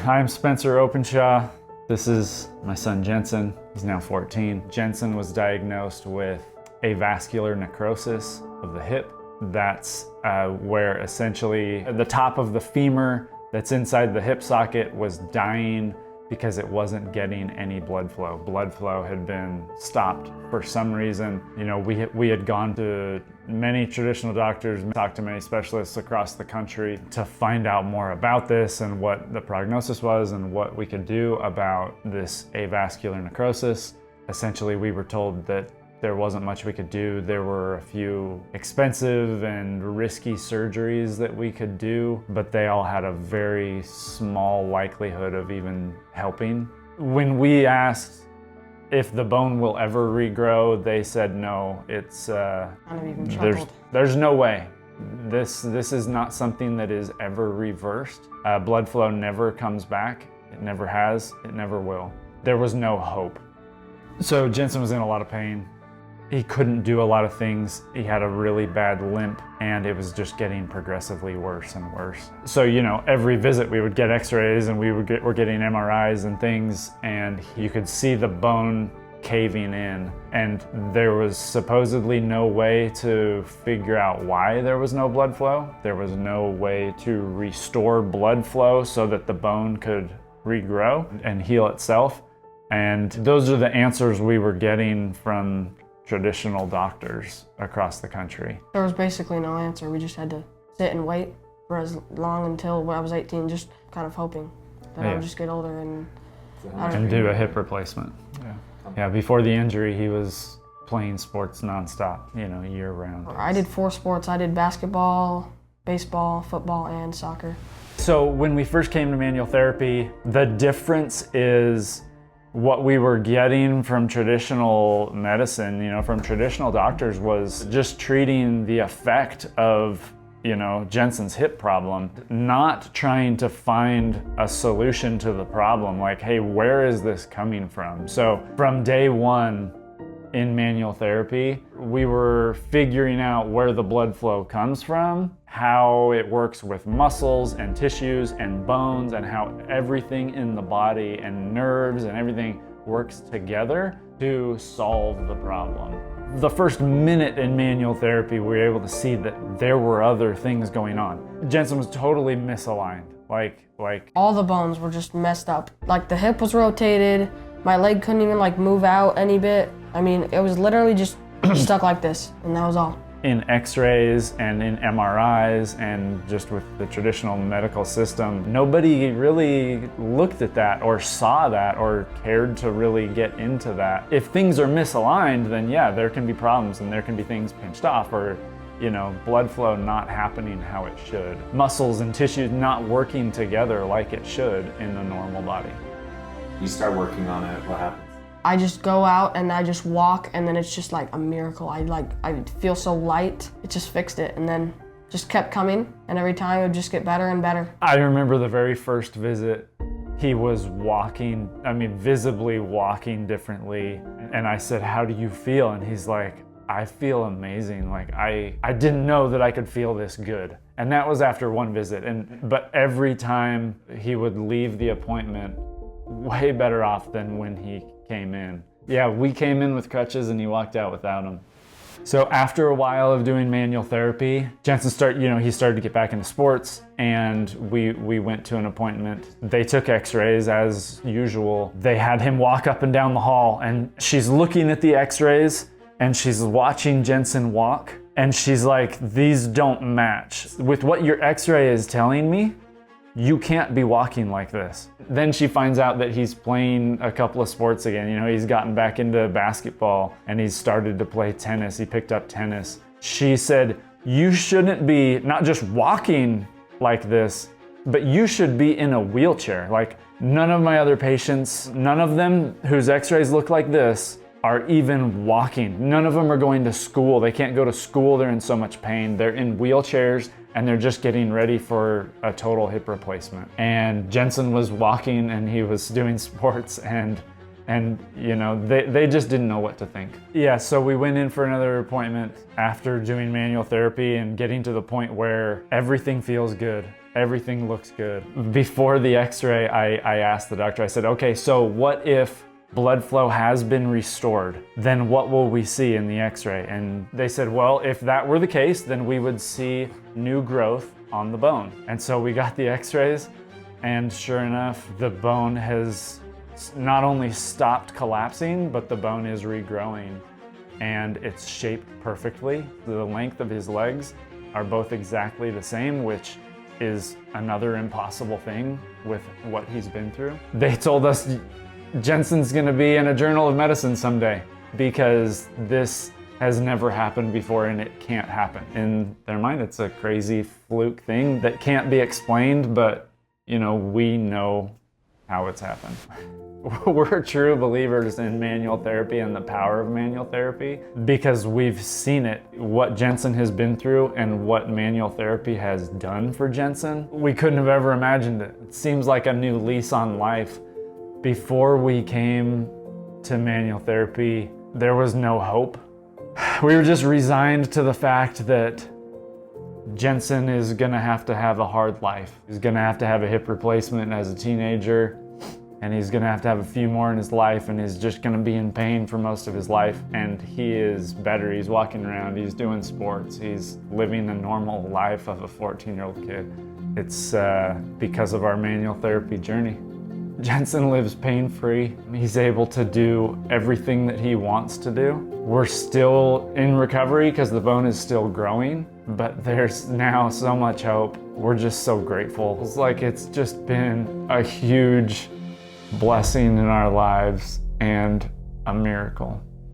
Hi, I'm Spencer Openshaw. This is my son Jensen. He's now 14. Jensen was diagnosed with avascular necrosis of the hip. That's where essentially the top of the femur that's inside the hip socket was dying because it wasn't getting any blood flow. Blood flow had been stopped for some reason. You know, we had gone to many traditional doctors, talked to many specialists across the country to find out more about this and what the prognosis was and what we could do about this avascular necrosis. Essentially, we were told that there wasn't much we could do. There were a few expensive and risky surgeries that we could do, but they all had a very small likelihood of even helping. When we asked if the bone will ever regrow, they said no. It's there's no way. This is not something that is ever reversed. Blood flow never comes back. It never has. It never will. There was no hope. So Jensen was in a lot of pain. He couldn't do a lot of things. He had a really bad limp and it was just getting progressively worse and worse. So, you know, every visit we would get x-rays and we're getting MRIs and things, and you could see the bone caving in, and there was supposedly no way to figure out why there was no blood flow. There was no way to restore blood flow so that the bone could regrow and heal itself. And those are the answers we were getting from traditional doctors across the country. There was basically no answer. We just had to sit and wait for as long until I was 18, just kind of hoping that I would just get older and do a hip replacement. Yeah, before the injury, he was playing sports nonstop, you know, year round. I did 4 sports. I did basketball, baseball, football, and soccer. So when we first came to manual therapy, the difference is what we were getting from traditional medicine, you know, from traditional doctors, was just treating the effect of, you know, Jensen's hip problem, not trying to find a solution to the problem. Like, hey, where is this coming from? So from day one in manual therapy, we were figuring out where the blood flow comes from, how it works with muscles and tissues and bones, and how everything in the body and nerves and everything works together to solve the problem. The first minute in manual therapy, we were able to see that there were other things going on. Jensen was totally misaligned. Like all the bones were just messed up. Like the hip was rotated, my leg couldn't even like move out any bit. I mean, it was literally just stuck like this, and that was all. In x-rays and in MRIs and just with the traditional medical system, nobody really looked at that or saw that or cared to really get into that. If things are misaligned, then yeah, there can be problems and there can be things pinched off, or, you know, blood flow not happening how it should. Muscles and tissues not working together like it should in the normal body. You start working on it, what happens? I just go out and I just walk, and then it's just like a miracle. I feel so light. It just fixed it, and then just kept coming, and every time it would just get better and better. I remember the very first visit, he was walking, I mean, visibly walking differently, and I said, "How do you feel?" And he's like, "I feel amazing. Like I didn't know that I could feel this good." And that was after one visit. But every time he would leave the appointment way better off than when he came in. Yeah, we came in with crutches and he walked out without them. So after a while of doing manual therapy, Jensen started to get back into sports, and we went to an appointment. They took x-rays as usual. They had him walk up and down the hall, and she's looking at the x-rays and she's watching Jensen walk, and she's like, "These don't match. With what your x-ray is telling me, you can't be walking like this." Then she finds out that he's playing a couple of sports again. You know, he's gotten back into basketball and he's started to play tennis. He picked up tennis. She said, "You shouldn't be not just walking like this, but you should be in a wheelchair. Like, none of my other patients, none of them whose x-rays look like this are even walking. None of them are going to school. They can't go to school. They're in so much pain. They're in wheelchairs and they're just getting ready for a total hip replacement." And Jensen was walking and he was doing sports, and you know, they just didn't know what to think. Yeah, so we went in for another appointment after doing manual therapy and getting to the point where everything feels good. everything looks good. Before the x-ray, I asked the doctor, I said, okay, so what if blood flow has been restored? Then what will we see in the x-ray? And they said, well, if that were the case, then we would see new growth on the bone. And so we got the x-rays, and sure enough, the bone has not only stopped collapsing, but the bone is regrowing, and it's shaped perfectly. The length of his legs are both exactly the same, which is another impossible thing with what he's been through. They told us Jensen's gonna be in a journal of medicine someday because this has never happened before and it can't happen. In their mind, it's a crazy fluke thing that can't be explained, but you know, we know how it's happened. We're true believers in manual therapy and the power of manual therapy because we've seen it, what Jensen has been through and what manual therapy has done for Jensen. We couldn't have ever imagined it. It seems like a new lease on life. Before we came to manual therapy, there was no hope. We were just resigned to the fact that Jensen is gonna have to have a hard life. He's gonna have to have a hip replacement as a teenager, and he's gonna have to have a few more in his life, and he's just gonna be in pain for most of his life. And he is better, he's walking around, he's doing sports, he's living the normal life of a 14-year-old kid. It's because of our manual therapy journey. Jensen lives pain-free. He's able to do everything that he wants to do. We're still in recovery because the bone is still growing, but there's now so much hope. We're just so grateful. It's like it's just been a huge blessing in our lives and a miracle.